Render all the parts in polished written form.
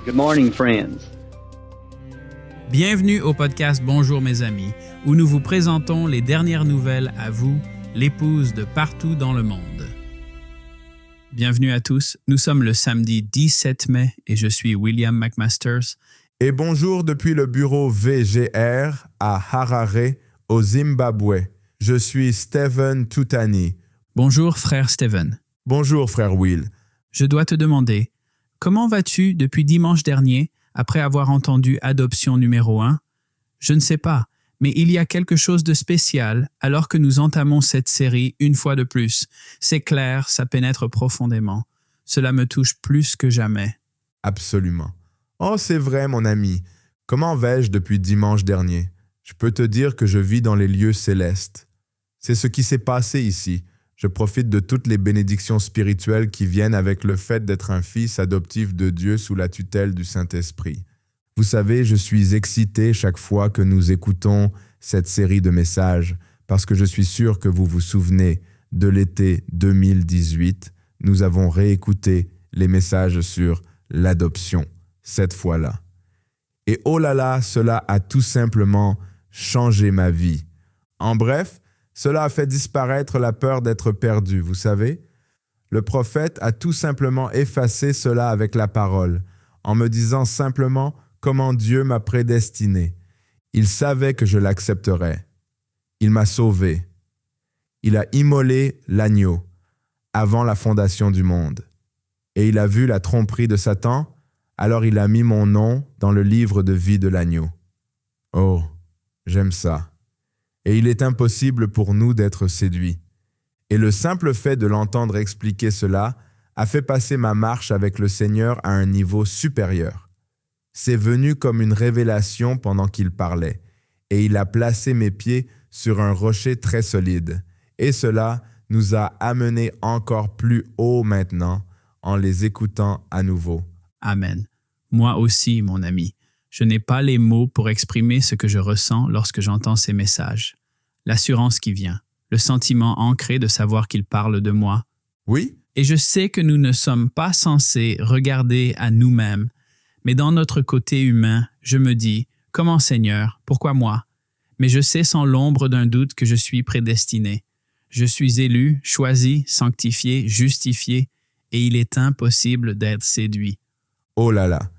Good morning, friends. Bienvenue au podcast Bonjour mes amis, où nous vous présentons les dernières nouvelles à vous, l'épouse de partout dans le monde. Bienvenue à tous, nous sommes le samedi 17 mai et je suis William McMasters. Et bonjour depuis le bureau VGR à Harare, au Zimbabwe. Je suis Stephen Tutani. Bonjour frère Stephen. Bonjour frère Will. Je dois te demander, comment vas-tu depuis dimanche dernier après avoir entendu Adoption numéro 1? Je ne sais pas, mais il y a quelque chose de spécial alors que nous entamons cette série une fois de plus. C'est clair, ça pénètre profondément. Cela me touche plus que jamais. Absolument. Oh, c'est vrai mon ami. Comment vais-je depuis dimanche dernier? Je peux te dire que je vis dans les lieux célestes. C'est ce qui s'est passé ici. Je profite de toutes les bénédictions spirituelles qui viennent avec le fait d'être un fils adoptif de Dieu sous la tutelle du Saint-Esprit. Vous savez, je suis excité chaque fois que nous écoutons cette série de messages parce que je suis sûr que vous vous souvenez de l'été 2018. Nous avons réécouté les messages sur l'adoption, cette fois-là. Et oh là là, cela a tout simplement changé ma vie. En bref, cela a fait disparaître la peur d'être perdu, vous savez. Le prophète a tout simplement effacé cela avec la parole, en me disant simplement comment Dieu m'a prédestiné. Il savait que je l'accepterais. Il m'a sauvé. Il a immolé l'agneau avant la fondation du monde. Et il a vu la tromperie de Satan, alors il a mis mon nom dans le livre de vie de l'agneau. Oh, j'aime ça. Et il est impossible pour nous d'être séduits. Et le simple fait de l'entendre expliquer cela a fait passer ma marche avec le Seigneur à un niveau supérieur. C'est venu comme une révélation pendant qu'il parlait, et il a placé mes pieds sur un rocher très solide. Et cela nous a amenés encore plus haut maintenant en les écoutant à nouveau. Amen. Moi aussi, mon ami. Je n'ai pas les mots pour exprimer ce que je ressens lorsque j'entends ces messages. L'assurance qui vient, le sentiment ancré de savoir qu'il parle de moi. Oui? Et je sais que nous ne sommes pas censés regarder à nous-mêmes, mais dans notre côté humain, je me dis, comment Seigneur, pourquoi moi? Mais je sais sans l'ombre d'un doute que je suis prédestiné. Je suis élu, choisi, sanctifié, justifié, et il est impossible d'être séduit. Oh là là!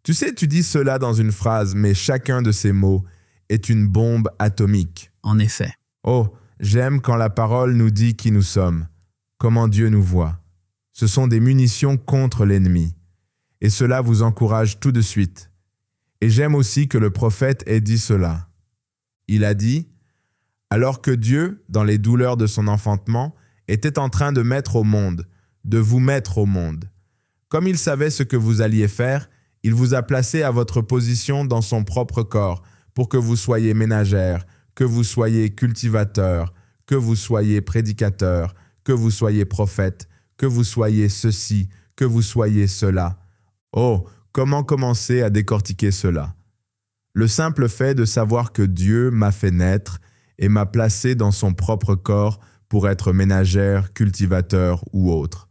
Tu sais, tu dis cela dans une phrase, mais chacun de ces mots est une bombe atomique. En effet. Oh, j'aime quand la parole nous dit qui nous sommes, comment Dieu nous voit. Ce sont des munitions contre l'ennemi. Et cela vous encourage tout de suite. Et j'aime aussi que le prophète ait dit cela. Il a dit, alors que Dieu, dans les douleurs de son enfantement, était en train de mettre au monde, de vous mettre au monde. Comme il savait ce que vous alliez faire, il vous a placé à votre position dans son propre corps pour que vous soyez ménagère, que vous soyez cultivateur, que vous soyez prédicateur, que vous soyez prophète, que vous soyez ceci, que vous soyez cela. Oh, comment commencer à décortiquer cela? Le simple fait de savoir que Dieu m'a fait naître et m'a placé dans son propre corps pour être ménagère, cultivateur ou autre.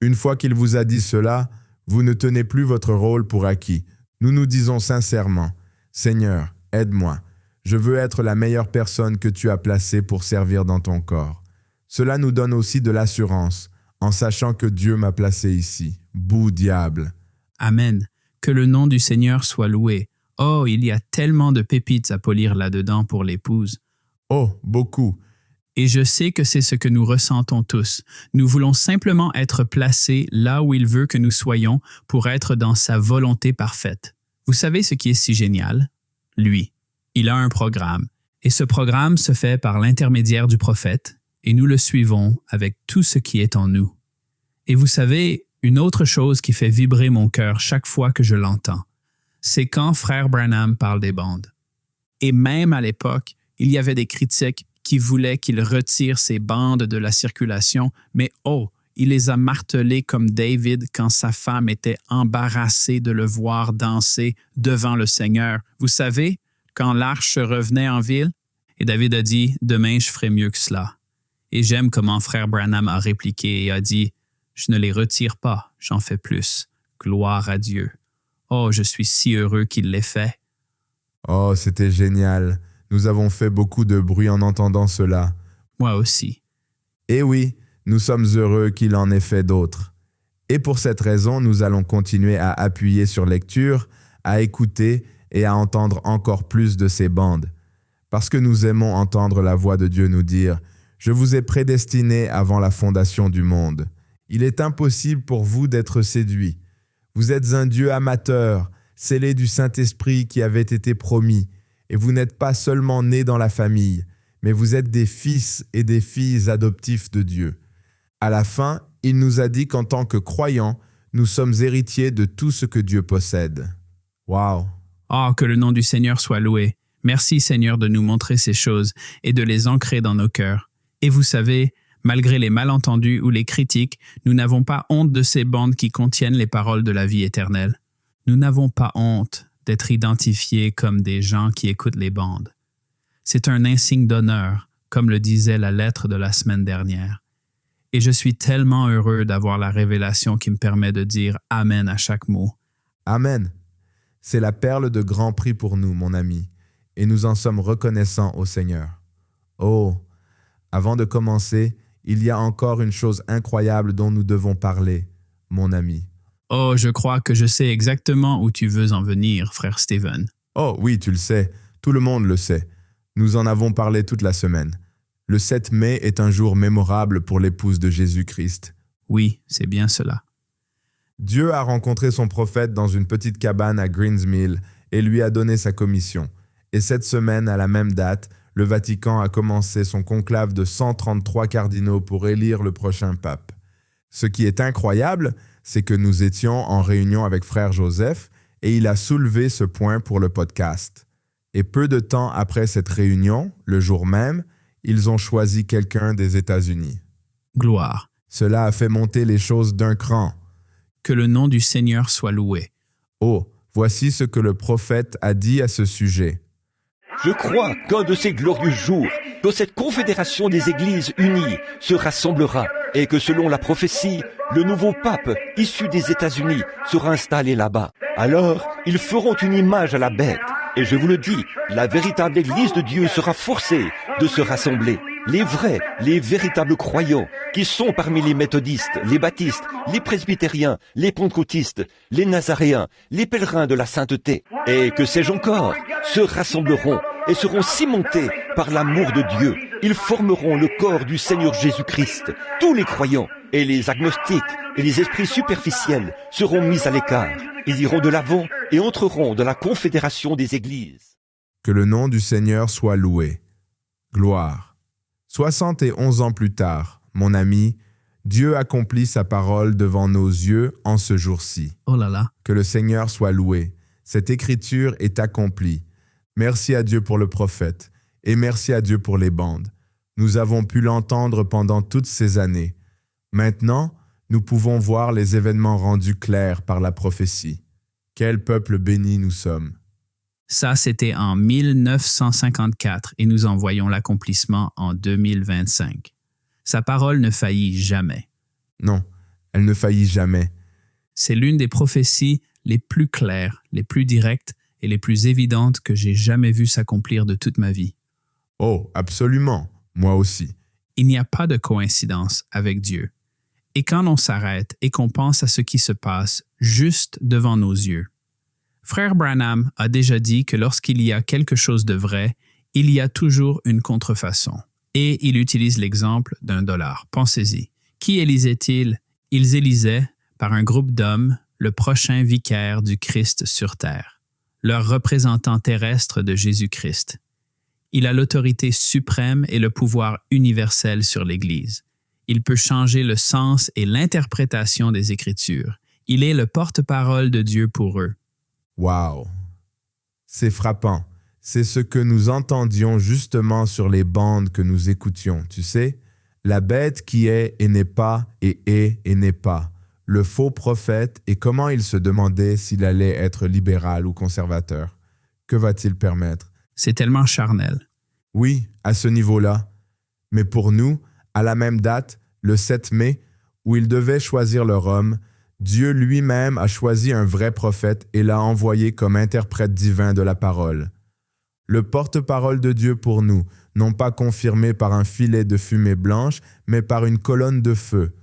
Une fois qu'il vous a dit cela, vous ne tenez plus votre rôle pour acquis. Nous nous disons sincèrement, « Seigneur, aide-moi. Je veux être la meilleure personne que tu as placée pour servir dans ton corps. » Cela nous donne aussi de l'assurance, en sachant que Dieu m'a placé ici. Bouh diable! Amen. Que le nom du Seigneur soit loué. Oh, il y a tellement de pépites à polir là-dedans pour l'épouse. Oh, beaucoup. Et je sais que c'est ce que nous ressentons tous. Nous voulons simplement être placés là où il veut que nous soyons pour être dans sa volonté parfaite. Vous savez ce qui est si génial? Lui, il a un programme. Et ce programme se fait par l'intermédiaire du prophète, et nous le suivons avec tout ce qui est en nous. Et vous savez, une autre chose qui fait vibrer mon cœur chaque fois que je l'entends, c'est quand Frère Branham parle des bandes. Et même à l'époque, il y avait des critiques qui voulaient qu'il retire ces bandes de la circulation, mais oh, il les a martelées comme David quand sa femme était embarrassée de le voir danser devant le Seigneur. Vous savez, quand l'arche revenait en ville, et David a dit « Demain, je ferai mieux que cela ». Et j'aime comment Frère Branham a répliqué et a dit « Je ne les retire pas, j'en fais plus. Gloire à Dieu. » Oh, je suis si heureux qu'il l'ait fait. Oh, c'était génial. Nous avons fait beaucoup de bruit en entendant cela. Moi aussi. Et oui, nous sommes heureux qu'il en ait fait d'autres. Et pour cette raison, nous allons continuer à appuyer sur lecture, à écouter et à entendre encore plus de ces bandes. Parce que nous aimons entendre la voix de Dieu nous dire « Je vous ai prédestiné avant la fondation du monde. Il est impossible pour vous d'être séduits. Vous êtes un Dieu amateur, scellé du Saint-Esprit qui avait été promis, et vous n'êtes pas seulement nés dans la famille, mais vous êtes des fils et des filles adoptifs de Dieu. » À la fin, il nous a dit qu'en tant que croyants, nous sommes héritiers de tout ce que Dieu possède. Wow! Oh, que le nom du Seigneur soit loué. Merci Seigneur de nous montrer ces choses et de les ancrer dans nos cœurs. Et vous savez, malgré les malentendus ou les critiques, nous n'avons pas honte de ces bandes qui contiennent les paroles de la vie éternelle. Nous n'avons pas honte d'être identifiés comme des gens qui écoutent les bandes. C'est un insigne d'honneur, comme le disait la lettre de la semaine dernière. Et je suis tellement heureux d'avoir la révélation qui me permet de dire « Amen » à chaque mot. Amen. C'est la perle de grand prix pour nous, mon ami, et nous en sommes reconnaissants au Seigneur. Oh, avant de commencer, il y a encore une chose incroyable dont nous devons parler, mon ami. Oh, je crois que je sais exactement où tu veux en venir, frère Stephen. Oh oui, tu le sais, tout le monde le sait. Nous en avons parlé toute la semaine. Le 7 mai est un jour mémorable pour l'épouse de Jésus-Christ. Oui, c'est bien cela. Dieu a rencontré son prophète dans une petite cabane à Greens Mill et lui a donné sa commission. Et cette semaine, à la même date, le Vatican a commencé son conclave de 133 cardinaux pour élire le prochain pape. Ce qui est incroyable, c'est que nous étions en réunion avec frère Joseph et il a soulevé ce point pour le podcast. Et peu de temps après cette réunion, le jour même, ils ont choisi quelqu'un des États-Unis. Gloire. Cela a fait monter les choses d'un cran. Que le nom du Seigneur soit loué. Oh, voici ce que le prophète a dit à ce sujet. Je crois qu'un de ces glorieux jours, quand cette confédération des églises unies se rassemblera et que selon la prophétie, le nouveau pape issu des États-Unis sera installé là-bas. Alors, ils feront une image à la bête. Et je vous le dis, la véritable église de Dieu sera forcée de se rassembler. Les vrais, les véritables croyants qui sont parmi les méthodistes, les baptistes, les presbytériens, les pentecôtistes, les nazaréens, les pèlerins de la sainteté, et que sais-je encore, se rassembleront et seront cimentés par l'amour de Dieu. Ils formeront le corps du Seigneur Jésus-Christ. Tous les croyants et les agnostiques et les esprits superficiels seront mis à l'écart. Ils iront de l'avant et entreront dans la confédération des églises. Que le nom du Seigneur soit loué. Gloire. 71 ans plus tard, mon ami, Dieu accomplit sa parole devant nos yeux en ce jour-ci. Oh là là. Que le Seigneur soit loué. Cette écriture est accomplie. Merci à Dieu pour le prophète et merci à Dieu pour les bandes. Nous avons pu l'entendre pendant toutes ces années. Maintenant, nous pouvons voir les événements rendus clairs par la prophétie. Quel peuple béni nous sommes. Ça, c'était en 1954 et nous en voyons l'accomplissement en 2025. Sa parole ne faillit jamais. Non, elle ne faillit jamais. C'est l'une des prophéties les plus claires, les plus directes et les plus évidentes que j'ai jamais vues s'accomplir de toute ma vie. Oh, absolument, moi aussi. Il n'y a pas de coïncidence avec Dieu. Et quand on s'arrête et qu'on pense à ce qui se passe juste devant nos yeux, Frère Branham a déjà dit que lorsqu'il y a quelque chose de vrai, il y a toujours une contrefaçon. Et il utilise l'exemple d'un dollar. Pensez-y. Qui élisaient-ils? Ils élisaient, par un groupe d'hommes, le prochain vicaire du Christ sur terre, leur représentant terrestre de Jésus-Christ. Il a l'autorité suprême et le pouvoir universel sur l'Église. Il peut changer le sens et l'interprétation des Écritures. Il est le porte-parole de Dieu pour eux. Wow! C'est frappant. C'est ce que nous entendions justement sur les bandes que nous écoutions, tu sais? La bête qui est et n'est pas et est et n'est pas. Le faux prophète et comment il se demandait s'il allait être libéral ou conservateur. Que va-t-il permettre? C'est tellement charnel. Oui, à ce niveau-là. Mais pour nous, à la même date, le 7 mai, où ils devaient choisir leur homme, Dieu lui-même a choisi un vrai prophète et l'a envoyé comme interprète divin de la parole. Le porte-parole de Dieu pour nous, non pas confirmé par un filet de fumée blanche, mais par une colonne de feu.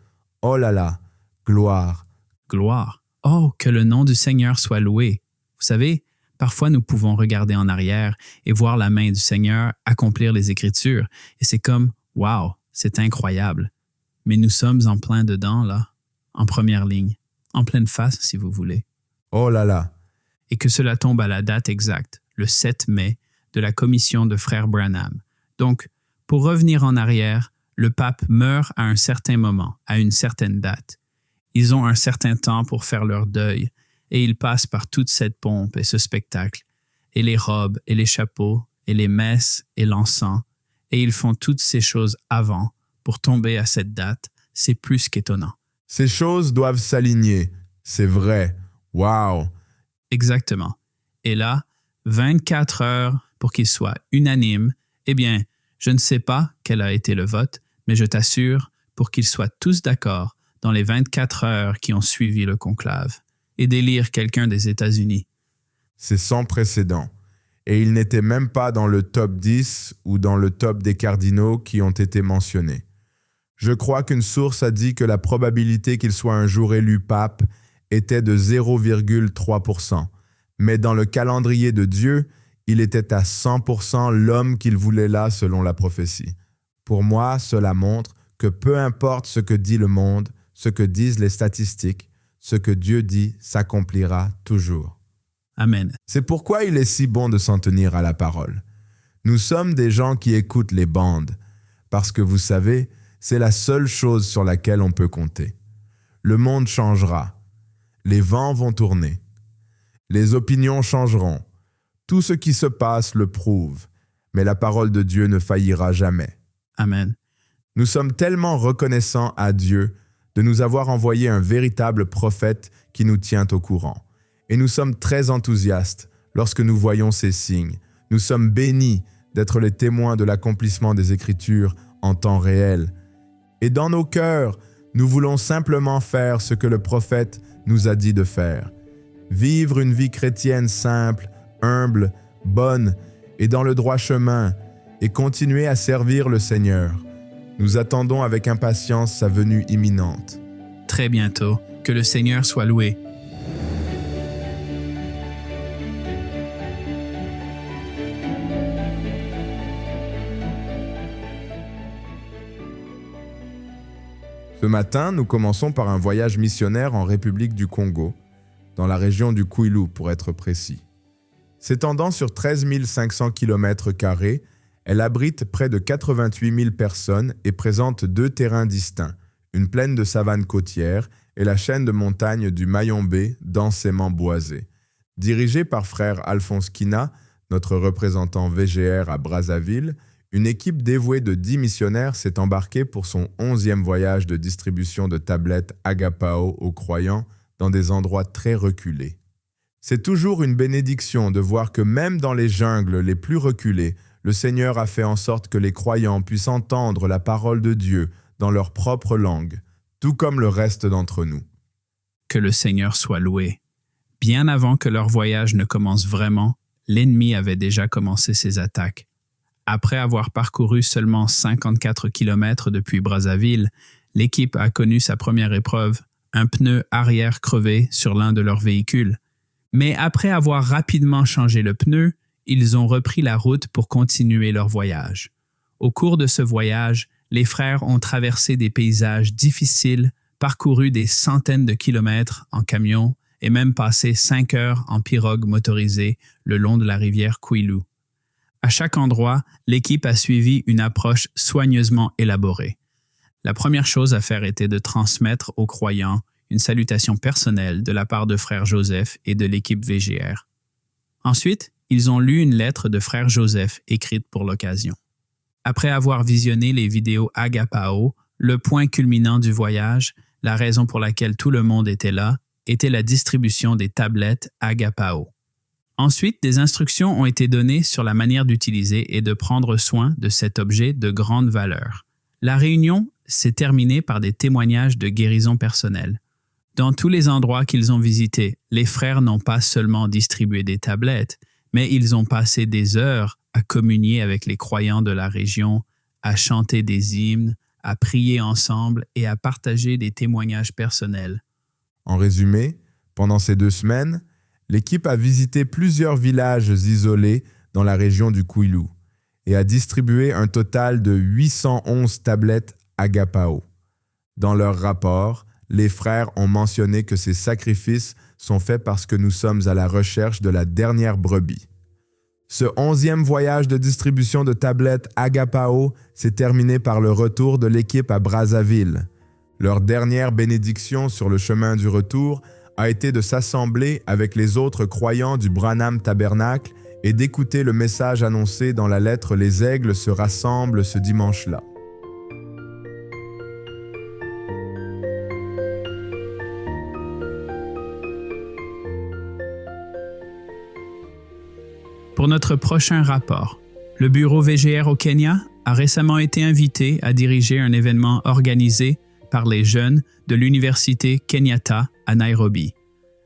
Oh là là, gloire! Gloire. Oh, que le nom du Seigneur soit loué. Vous savez, parfois nous pouvons regarder en arrière et voir la main du Seigneur accomplir les Écritures, et c'est comme « Wow, c'est incroyable ». Mais nous sommes en plein dedans, là, en première ligne, en pleine face, si vous voulez. Oh là là! Et que cela tombe à la date exacte, le 7 mai, de la commission de Frère Branham. Donc, pour revenir en arrière, le pape meurt à un certain moment, à une certaine date. Ils ont un certain temps pour faire leur deuil, et ils passent par toute cette pompe et ce spectacle, et les robes et les chapeaux, et les messes et l'encens, et ils font toutes ces choses avant, pour tomber à cette date, c'est plus qu'étonnant. Ces choses doivent s'aligner, c'est vrai. Wow! Exactement. Et là, 24 heures pour qu'il soit unanime, eh bien, je ne sais pas quel a été le vote, mais je t'assure, pour qu'ils soient tous d'accord dans les 24 heures qui ont suivi le conclave, et d'élire quelqu'un des États-Unis. C'est sans précédent. Et il n'était même pas dans le top 10 ou dans le top des cardinaux qui ont été mentionnés. Je crois qu'une source a dit que la probabilité qu'il soit un jour élu pape était de 0,3%. Mais dans le calendrier de Dieu, il était à 100% l'homme qu'il voulait là selon la prophétie. Pour moi, cela montre que peu importe ce que dit le monde, ce que disent les statistiques, ce que Dieu dit s'accomplira toujours. Amen. C'est pourquoi il est si bon de s'en tenir à la parole. Nous sommes des gens qui écoutent les bandes, parce que vous savez, c'est la seule chose sur laquelle on peut compter. Le monde changera. Les vents vont tourner. Les opinions changeront. Tout ce qui se passe le prouve, mais la parole de Dieu ne faillira jamais. Amen. Nous sommes tellement reconnaissants à Dieu de nous avoir envoyé un véritable prophète qui nous tient au courant. Et nous sommes très enthousiastes lorsque nous voyons ces signes. Nous sommes bénis d'être les témoins de l'accomplissement des Écritures en temps réel. Et dans nos cœurs, nous voulons simplement faire ce que le prophète nous a dit de faire. Vivre une vie chrétienne simple, humble, bonne et dans le droit chemin, et continuer à servir le Seigneur. Nous attendons avec impatience sa venue imminente. Très bientôt, que le Seigneur soit loué. Ce matin, nous commençons par un voyage missionnaire en République du Congo, dans la région du Kwilu pour être précis. S'étendant sur 13 500 km², elle abrite près de 88 000 personnes et présente 2 terrains distincts, une plaine de savane côtière et la chaîne de montagnes du Mayombe densément boisée. Dirigée par frère Alphonse Kina, notre représentant VGR à Brazzaville, une équipe dévouée de 10 missionnaires s'est embarquée pour son 11e voyage de distribution de tablettes Agapao aux croyants dans des endroits très reculés. C'est toujours une bénédiction de voir que même dans les jungles les plus reculées, le Seigneur a fait en sorte que les croyants puissent entendre la parole de Dieu dans leur propre langue, tout comme le reste d'entre nous. Que le Seigneur soit loué. Bien avant que leur voyage ne commence vraiment, l'ennemi avait déjà commencé ses attaques. Après avoir parcouru seulement 54 km depuis Brazzaville, l'équipe a connu sa première épreuve, un pneu arrière crevé sur l'un de leurs véhicules. Mais après avoir rapidement changé le pneu, ils ont repris la route pour continuer leur voyage. Au cours de ce voyage, les frères ont traversé des paysages difficiles, parcouru des centaines de kilomètres en camion et même passé 5 heures en pirogue motorisée le long de la rivière Kwilu. À chaque endroit, l'équipe a suivi une approche soigneusement élaborée. La première chose à faire était de transmettre aux croyants une salutation personnelle de la part de frère Joseph et de l'équipe VGR. Ensuite, ils ont lu une lettre de frère Joseph écrite pour l'occasion. Après avoir visionné les vidéos Agapao, le point culminant du voyage, la raison pour laquelle tout le monde était là, était la distribution des tablettes Agapao. Ensuite, des instructions ont été données sur la manière d'utiliser et de prendre soin de cet objet de grande valeur. La réunion s'est terminée par des témoignages de guérison personnelle. Dans tous les endroits qu'ils ont visités, les frères n'ont pas seulement distribué des tablettes, mais ils ont passé des heures à communier avec les croyants de la région, à chanter des hymnes, à prier ensemble et à partager des témoignages personnels. En résumé, pendant ces 2 semaines, l'équipe a visité plusieurs villages isolés dans la région du Kwilu et a distribué un total de 811 tablettes Agapao. Dans leur rapport, les frères ont mentionné que ces sacrifices sont faits parce que nous sommes à la recherche de la dernière brebis. Ce 11e voyage de distribution de tablettes Agapao s'est terminé par le retour de l'équipe à Brazzaville. Leur dernière bénédiction sur le chemin du retour a été de s'assembler avec les autres croyants du Branham Tabernacle et d'écouter le message annoncé dans la lettre « Les aigles se rassemblent ce dimanche-là ». Pour notre prochain rapport, le bureau VGR au Kenya a récemment été invité à diriger un événement organisé par les jeunes de l'Université Kenyatta à Nairobi.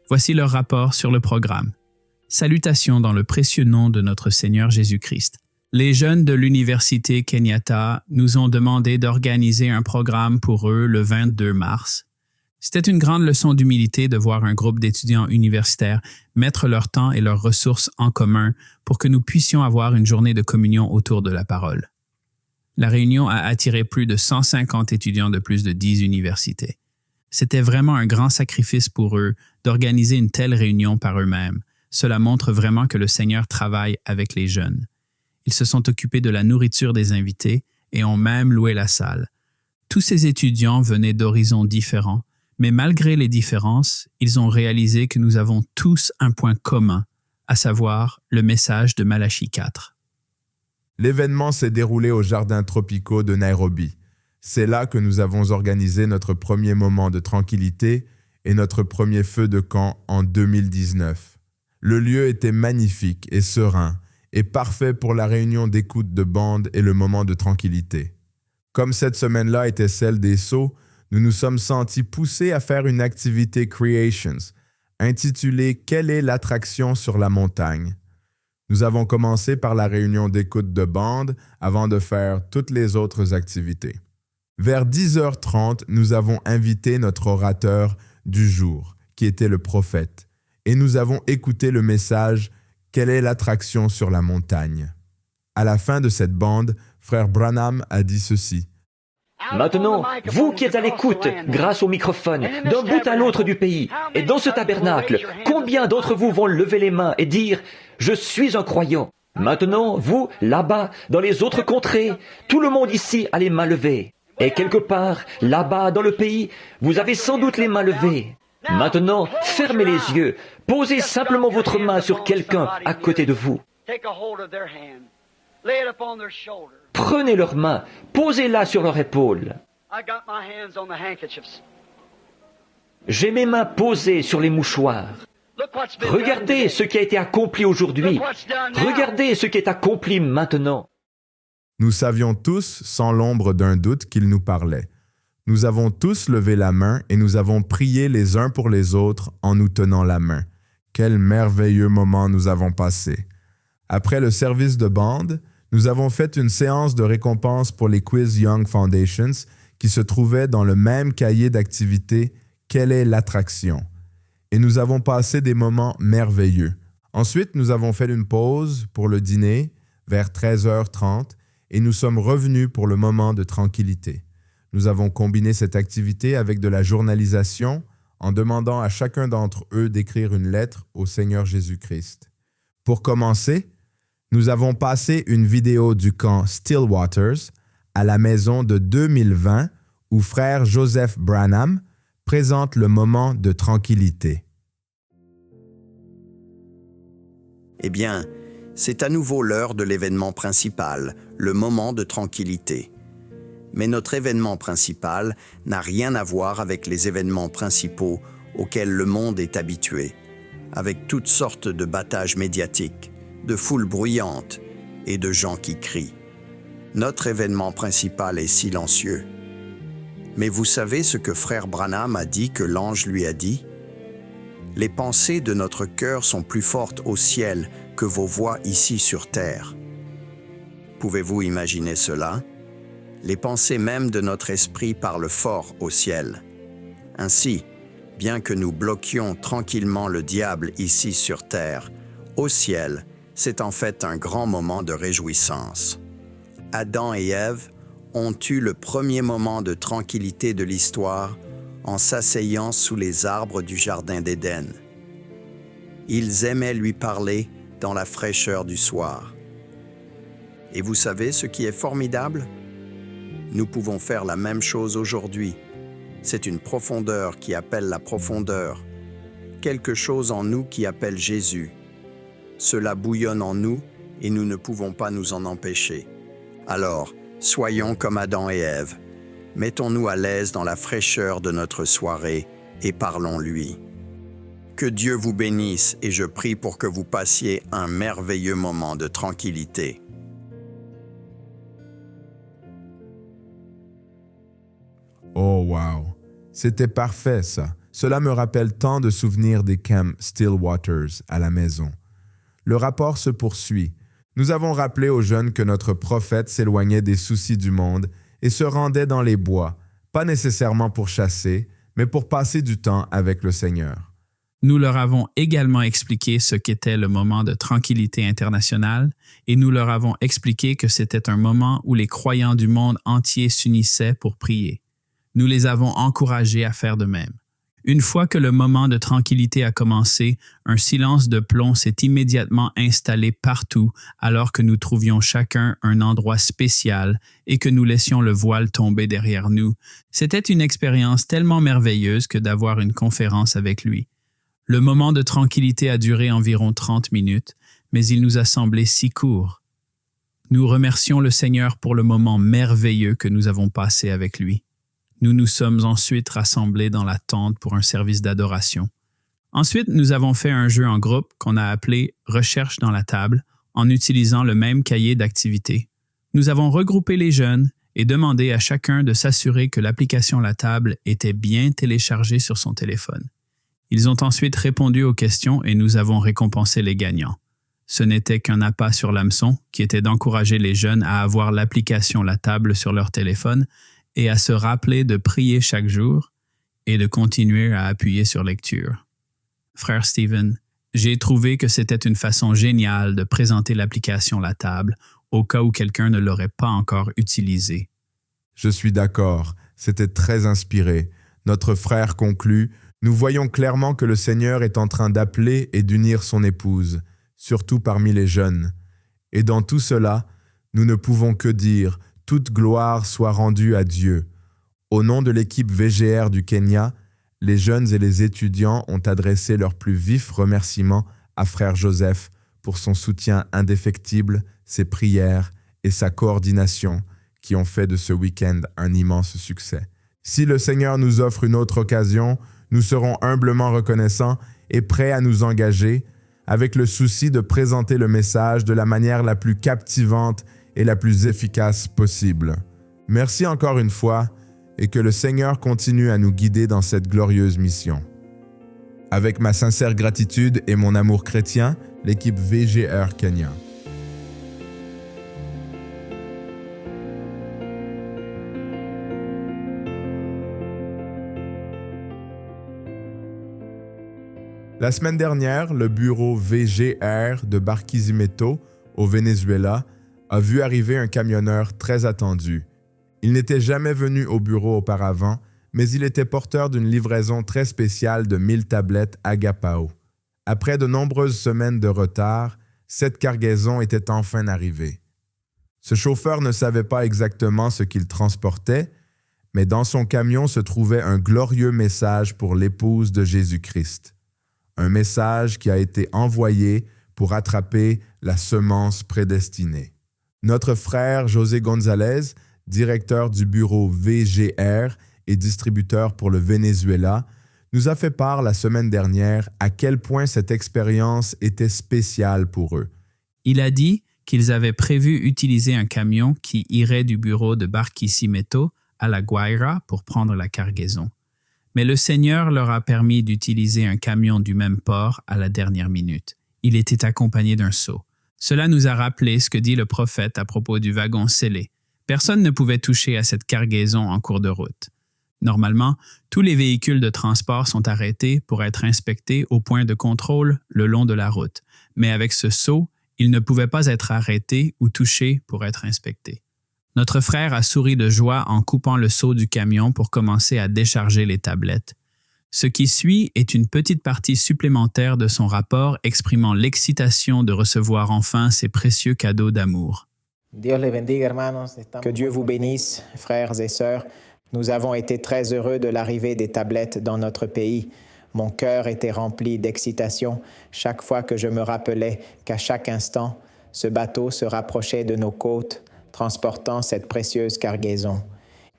Voici leur rapport sur le programme. Salutations dans le précieux nom de notre Seigneur Jésus-Christ. Les jeunes de l'Université Kenyatta nous ont demandé d'organiser un programme pour eux le 22 mars. C'était une grande leçon d'humilité de voir un groupe d'étudiants universitaires mettre leur temps et leurs ressources en commun pour que nous puissions avoir une journée de communion autour de la parole. La réunion a attiré plus de 150 étudiants de plus de 10 universités. C'était vraiment un grand sacrifice pour eux d'organiser une telle réunion par eux-mêmes. Cela montre vraiment que le Seigneur travaille avec les jeunes. Ils se sont occupés de la nourriture des invités et ont même loué la salle. Tous ces étudiants venaient d'horizons différents, mais malgré les différences, ils ont réalisé que nous avons tous un point commun, à savoir le message de Malachie 4. L'événement s'est déroulé aux jardins tropicaux de Nairobi. C'est là que nous avons organisé notre premier moment de tranquillité et notre premier feu de camp en 2019. Le lieu était magnifique et serein et parfait pour la réunion d'écoute de bande et le moment de tranquillité. Comme cette semaine-là était celle des sauts, nous nous sommes sentis poussés à faire une activité Creations, intitulée « Quelle est l'attraction sur la montagne ?» Nous avons commencé par la réunion d'écoute de bande avant de faire toutes les autres activités. Vers 10h30, nous avons invité notre orateur du jour, qui était le prophète, et nous avons écouté le message « Quelle est l'attraction sur la montagne ?» À la fin de cette bande, frère Branham a dit ceci. Maintenant, vous qui êtes à l'écoute, grâce au microphone, d'un bout à l'autre du pays, et dans ce tabernacle, combien d'entre vous vont lever les mains et dire « Je suis un croyant ». Maintenant, vous, là-bas, dans les autres contrées, tout le monde ici a les mains levées. Et quelque part, là-bas, dans le pays, vous avez sans doute les mains levées. Maintenant, fermez les yeux, posez simplement votre main sur quelqu'un à côté de vous. Prenez leurs mains, posez-la sur leur épaule. J'ai mes mains posées sur les mouchoirs. Regardez ce qui a été accompli aujourd'hui. Regardez ce qui est accompli maintenant. Nous savions tous, sans l'ombre d'un doute, qu'il nous parlait. Nous avons tous levé la main et nous avons prié les uns pour les autres en nous tenant la main. Quel merveilleux moment nous avons passé. Après le service de bande, nous avons fait une séance de récompense pour les Quiz Young Foundations qui se trouvaient dans le même cahier d'activités « Quelle est l'attraction ?» Et nous avons passé des moments merveilleux. Ensuite, nous avons fait une pause pour le dîner vers 13h30 et nous sommes revenus pour le moment de tranquillité. Nous avons combiné cette activité avec de la journalisation en demandant à chacun d'entre eux d'écrire une lettre au Seigneur Jésus-Christ. Pour commencer, nous avons passé une vidéo du camp Stillwaters à la maison de 2020 où frère Joseph Branham présente le moment de tranquillité. Eh bien, c'est à nouveau l'heure de l'événement principal, le moment de tranquillité. Mais notre événement principal n'a rien à voir avec les événements principaux auxquels le monde est habitué, avec toutes sortes de battages médiatiques, de foules bruyantes et de gens qui crient. Notre événement principal est silencieux. Mais vous savez ce que frère Branham a dit que l'ange lui a dit? Les pensées de notre cœur sont plus fortes au ciel que vos voix ici sur terre. Pouvez-vous imaginer cela? Les pensées même de notre esprit parlent fort au ciel. Ainsi, bien que nous bloquions tranquillement le diable ici sur terre, au ciel, c'est en fait un grand moment de réjouissance. Adam et Ève ont eu le premier moment de tranquillité de l'histoire en s'asseyant sous les arbres du jardin d'Éden. Ils aimaient lui parler dans la fraîcheur du soir. Et vous savez ce qui est formidable? Nous pouvons faire la même chose aujourd'hui. C'est une profondeur qui appelle la profondeur, quelque chose en nous qui appelle Jésus. Cela bouillonne en nous et nous ne pouvons pas nous en empêcher. Alors, soyons comme Adam et Ève. Mettons-nous à l'aise dans la fraîcheur de notre soirée et parlons-lui. Que Dieu vous bénisse et je prie pour que vous passiez un merveilleux moment de tranquillité. Oh wow, c'était parfait ça. Cela me rappelle tant de souvenirs des camps Stillwaters à la maison. Le rapport se poursuit. Nous avons rappelé aux jeunes que notre prophète s'éloignait des soucis du monde et se rendait dans les bois, pas nécessairement pour chasser, mais pour passer du temps avec le Seigneur. Nous leur avons également expliqué ce qu'était le moment de tranquillité internationale et nous leur avons expliqué que c'était un moment où les croyants du monde entier s'unissaient pour prier. Nous les avons encouragés à faire de même. Une fois que le moment de tranquillité a commencé, un silence de plomb s'est immédiatement installé partout alors que nous trouvions chacun un endroit spécial et que nous laissions le voile tomber derrière nous. C'était une expérience tellement merveilleuse que d'avoir une conférence avec lui. Le moment de tranquillité a duré environ 30 minutes, mais il nous a semblé si court. Nous remercions le Seigneur pour le moment merveilleux que nous avons passé avec lui. Nous nous sommes ensuite rassemblés dans la tente pour un service d'adoration. Ensuite, nous avons fait un jeu en groupe qu'on a appelé « Recherche dans la table » en utilisant le même cahier d'activités. Nous avons regroupé les jeunes et demandé à chacun de s'assurer que l'application La Table était bien téléchargée sur son téléphone. Ils ont ensuite répondu aux questions et nous avons récompensé les gagnants. Ce n'était qu'un appât sur l'hameçon qui était d'encourager les jeunes à avoir l'application La Table sur leur téléphone et à se rappeler de prier chaque jour et de continuer à appuyer sur lecture. Frère Stephen, j'ai trouvé que c'était une façon géniale de présenter l'application La Table au cas où quelqu'un ne l'aurait pas encore utilisée. Je suis d'accord, c'était très inspiré. Notre frère conclut, nous voyons clairement que le Seigneur est en train d'appeler et d'unir son épouse, surtout parmi les jeunes. Et dans tout cela, nous ne pouvons que dire « Toute gloire soit rendue à Dieu ». Au nom de l'équipe VGR du Kenya, les jeunes et les étudiants ont adressé leurs plus vifs remerciements à Frère Joseph pour son soutien indéfectible, ses prières et sa coordination qui ont fait de ce week-end un immense succès. Si le Seigneur nous offre une autre occasion, nous serons humblement reconnaissants et prêts à nous engager avec le souci de présenter le message de la manière la plus captivante et la plus efficace possible. Merci encore une fois et que le Seigneur continue à nous guider dans cette glorieuse mission. Avec ma sincère gratitude et mon amour chrétien, l'équipe VGR Kenya. La semaine dernière, le bureau VGR de Barquisimeto, au Venezuela, a vu arriver un camionneur très attendu. Il n'était jamais venu au bureau auparavant, mais il était porteur d'une livraison très spéciale de 1000 tablettes Agapao. Après de nombreuses semaines de retard, cette cargaison était enfin arrivée. Ce chauffeur ne savait pas exactement ce qu'il transportait, mais dans son camion se trouvait un glorieux message pour l'épouse de Jésus-Christ. Un message qui a été envoyé pour attraper la semence prédestinée. Notre frère José González, directeur du bureau VGR et distributeur pour le Venezuela, nous a fait part la semaine dernière à quel point cette expérience était spéciale pour eux. Il a dit qu'ils avaient prévu utiliser un camion qui irait du bureau de Barquisimeto à La Guaira pour prendre la cargaison. Mais le Seigneur leur a permis d'utiliser un camion du même port à la dernière minute. Il était accompagné d'un seau. Cela nous a rappelé ce que dit le prophète à propos du wagon scellé. Personne ne pouvait toucher à cette cargaison en cours de route. Normalement, tous les véhicules de transport sont arrêtés pour être inspectés au point de contrôle le long de la route. Mais avec ce seau, ils ne pouvaient pas être arrêtés ou touchés pour être inspectés. Notre frère a souri de joie en coupant le seau du camion pour commencer à décharger les tablettes. Ce qui suit est une petite partie supplémentaire de son rapport exprimant l'excitation de recevoir enfin ces précieux cadeaux d'amour. Que Dieu vous bénisse, frères et sœurs. Nous avons été très heureux de l'arrivée des tablettes dans notre pays. Mon cœur était rempli d'excitation chaque fois que je me rappelais qu'à chaque instant, ce bateau se rapprochait de nos côtes, transportant cette précieuse cargaison.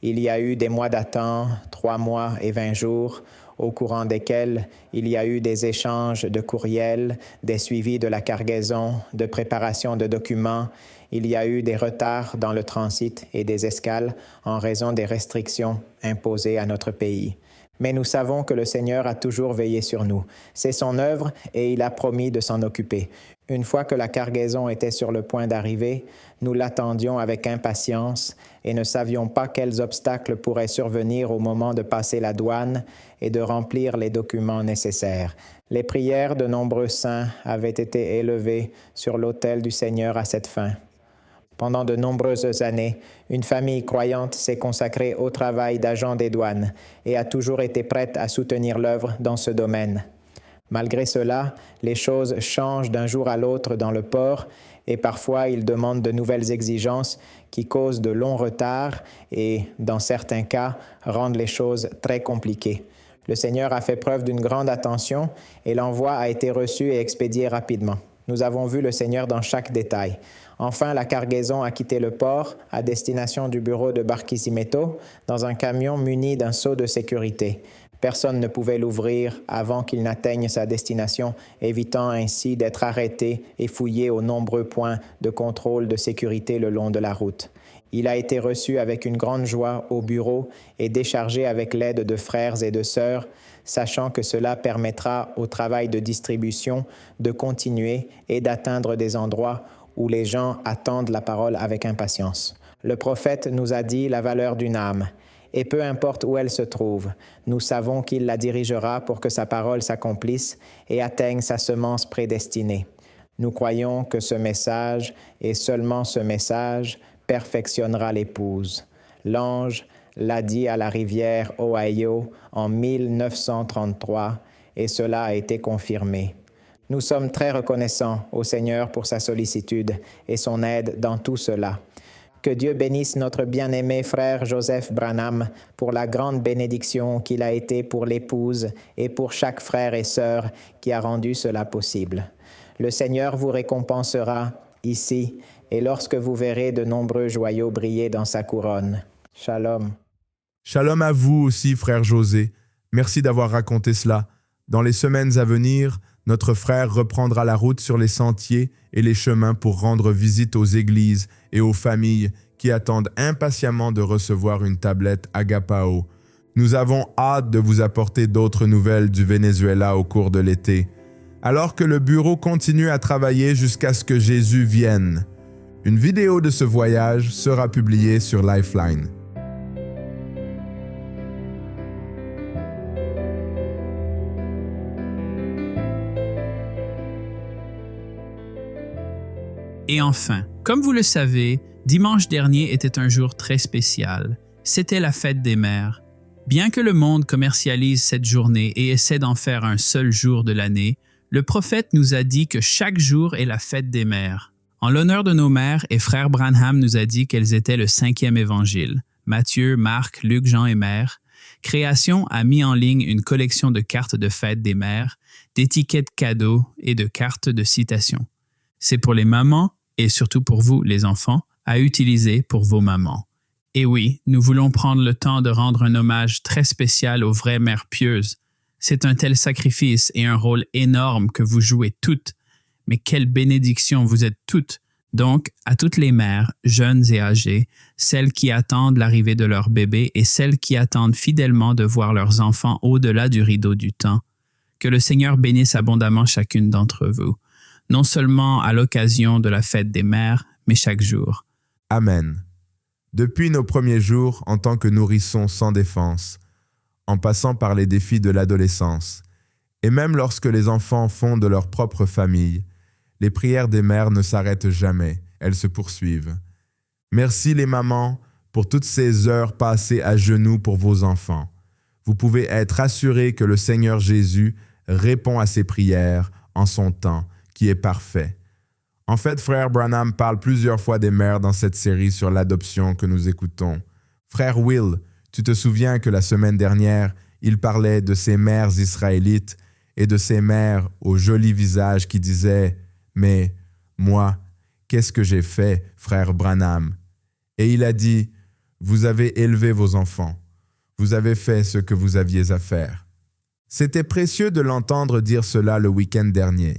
Il y a eu des mois d'attente, 3 mois et 20 jours, au courant desquels il y a eu des échanges de courriels, des suivis de la cargaison, de préparation de documents. Il y a eu des retards dans le transit et des escales en raison des restrictions imposées à notre pays. Mais nous savons que le Seigneur a toujours veillé sur nous. C'est son œuvre et il a promis de s'en occuper. Une fois que la cargaison était sur le point d'arriver, nous l'attendions avec impatience et ne savions pas quels obstacles pourraient survenir au moment de passer la douane et de remplir les documents nécessaires. Les prières de nombreux saints avaient été élevées sur l'autel du Seigneur à cette fin. Pendant de nombreuses années, une famille croyante s'est consacrée au travail d'agent des douanes et a toujours été prête à soutenir l'œuvre dans ce domaine. Malgré cela, les choses changent d'un jour à l'autre dans le port et parfois ils demandent de nouvelles exigences qui causent de longs retards et, dans certains cas, rendent les choses très compliquées. Le Seigneur a fait preuve d'une grande attention et l'envoi a été reçu et expédié rapidement. Nous avons vu le Seigneur dans chaque détail. Enfin, la cargaison a quitté le port à destination du bureau de Barquisimeto dans un camion muni d'un seau de sécurité. Personne ne pouvait l'ouvrir avant qu'il n'atteigne sa destination, évitant ainsi d'être arrêté et fouillé aux nombreux points de contrôle de sécurité le long de la route. Il a été reçu avec une grande joie au bureau et déchargé avec l'aide de frères et de sœurs, sachant que cela permettra au travail de distribution de continuer et d'atteindre des endroits où les gens attendent la parole avec impatience. Le prophète nous a dit la valeur d'une âme, et peu importe où elle se trouve, nous savons qu'il la dirigera pour que sa parole s'accomplisse et atteigne sa semence prédestinée. Nous croyons que ce message, et seulement ce message, perfectionnera l'épouse. L'ange l'a dit à la rivière Ohio en 1933, et cela a été confirmé. Nous sommes très reconnaissants au Seigneur pour sa sollicitude et son aide dans tout cela. Que Dieu bénisse notre bien-aimé frère Joseph Branham pour la grande bénédiction qu'il a été pour l'épouse et pour chaque frère et sœur qui a rendu cela possible. Le Seigneur vous récompensera ici et lorsque vous verrez de nombreux joyaux briller dans sa couronne. Shalom. Shalom à vous aussi, frère José. Merci d'avoir raconté cela. Dans les semaines à venir, notre frère reprendra la route sur les sentiers et les chemins pour rendre visite aux églises et aux familles qui attendent impatiemment de recevoir une tablette Agapao. Nous avons hâte de vous apporter d'autres nouvelles du Venezuela au cours de l'été, alors que le bureau continue à travailler jusqu'à ce que Jésus vienne. Une vidéo de ce voyage sera publiée sur Lifeline. Et enfin, comme vous le savez, dimanche dernier était un jour très spécial. C'était la fête des mères. Bien que le monde commercialise cette journée et essaie d'en faire un seul jour de l'année, le prophète nous a dit que chaque jour est la fête des mères. En l'honneur de nos mères, et frère Branham nous a dit qu'elles étaient le 5e évangile. Matthieu, Marc, Luc, Jean et Mère. Création a mis en ligne une collection de cartes de fête des mères, d'étiquettes cadeaux et de cartes de citation. C'est pour les mamans, et surtout pour vous, les enfants, à utiliser pour vos mamans. Et oui, nous voulons prendre le temps de rendre un hommage très spécial aux vraies mères pieuses. C'est un tel sacrifice et un rôle énorme que vous jouez toutes. Mais quelle bénédiction vous êtes toutes Donc, à toutes les mères, jeunes et âgées, celles qui attendent l'arrivée de leur bébé et celles qui attendent fidèlement de voir leurs enfants au-delà du rideau du temps, que le Seigneur bénisse abondamment chacune d'entre vous, non seulement à l'occasion de la fête des mères, mais chaque jour. Amen. Depuis nos premiers jours en tant que nourrissons sans défense, en passant par les défis de l'adolescence, et même lorsque les enfants fondent leur propre famille, les prières des mères ne s'arrêtent jamais, elles se poursuivent. Merci les mamans pour toutes ces heures passées à genoux pour vos enfants. Vous pouvez être assurés que le Seigneur Jésus répond à ces prières en son temps, qui est parfait. En fait, Frère Branham parle plusieurs fois des mères dans cette série sur l'adoption que nous écoutons. Frère Will, tu te souviens que la semaine dernière, il parlait de ces mères israélites et de ces mères au joli visage qui disaient « Mais moi, qu'est-ce que j'ai fait, Frère Branham ?» Et il a dit « Vous avez élevé vos enfants. Vous avez fait ce que vous aviez à faire. » C'était précieux de l'entendre dire cela le week-end dernier.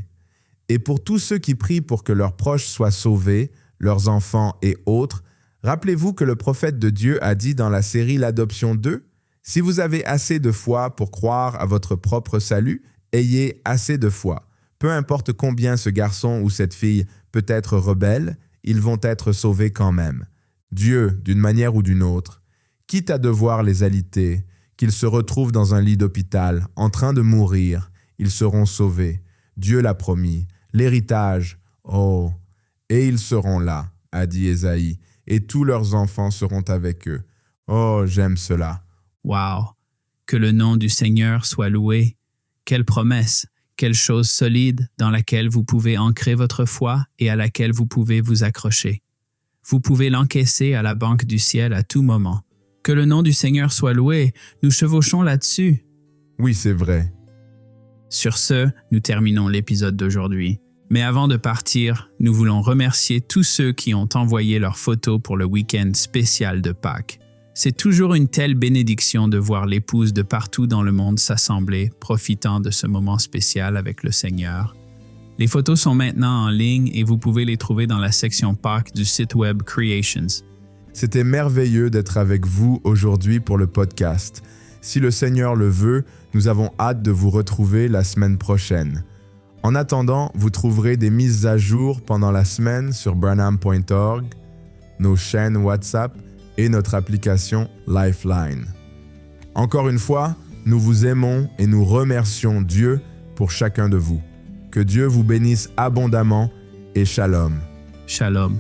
Et pour tous ceux qui prient pour que leurs proches soient sauvés, leurs enfants et autres, rappelez-vous que le prophète de Dieu a dit dans la série L'Adoption 2, « Si vous avez assez de foi pour croire à votre propre salut, ayez assez de foi. Peu importe combien ce garçon ou cette fille peut être rebelle, ils vont être sauvés quand même. Dieu, d'une manière ou d'une autre, quitte à devoir les aliter, qu'ils se retrouvent dans un lit d'hôpital, en train de mourir, ils seront sauvés. Dieu l'a promis. L'héritage, oh, et ils seront là, a dit Ésaïe, et tous leurs enfants seront avec eux. Oh, j'aime cela. Wow! Que le nom du Seigneur soit loué. Quelle promesse! Quelle chose solide dans laquelle vous pouvez ancrer votre foi et à laquelle vous pouvez vous accrocher. Vous pouvez l'encaisser à la banque du ciel à tout moment. Que le nom du Seigneur soit loué. Nous chevauchons là-dessus. Oui, c'est vrai. Sur ce, nous terminons l'épisode d'aujourd'hui. Mais avant de partir, nous voulons remercier tous ceux qui ont envoyé leurs photos pour le week-end spécial de Pâques. C'est toujours une telle bénédiction de voir l'épouse de partout dans le monde s'assembler, profitant de ce moment spécial avec le Seigneur. Les photos sont maintenant en ligne et vous pouvez les trouver dans la section Pâques du site web Creations. C'était merveilleux d'être avec vous aujourd'hui pour le podcast. Si le Seigneur le veut, nous avons hâte de vous retrouver la semaine prochaine. En attendant, vous trouverez des mises à jour pendant la semaine sur branham.org, nos chaînes WhatsApp et notre application Lifeline. Encore une fois, nous vous aimons et nous remercions Dieu pour chacun de vous. Que Dieu vous bénisse abondamment et shalom. Shalom.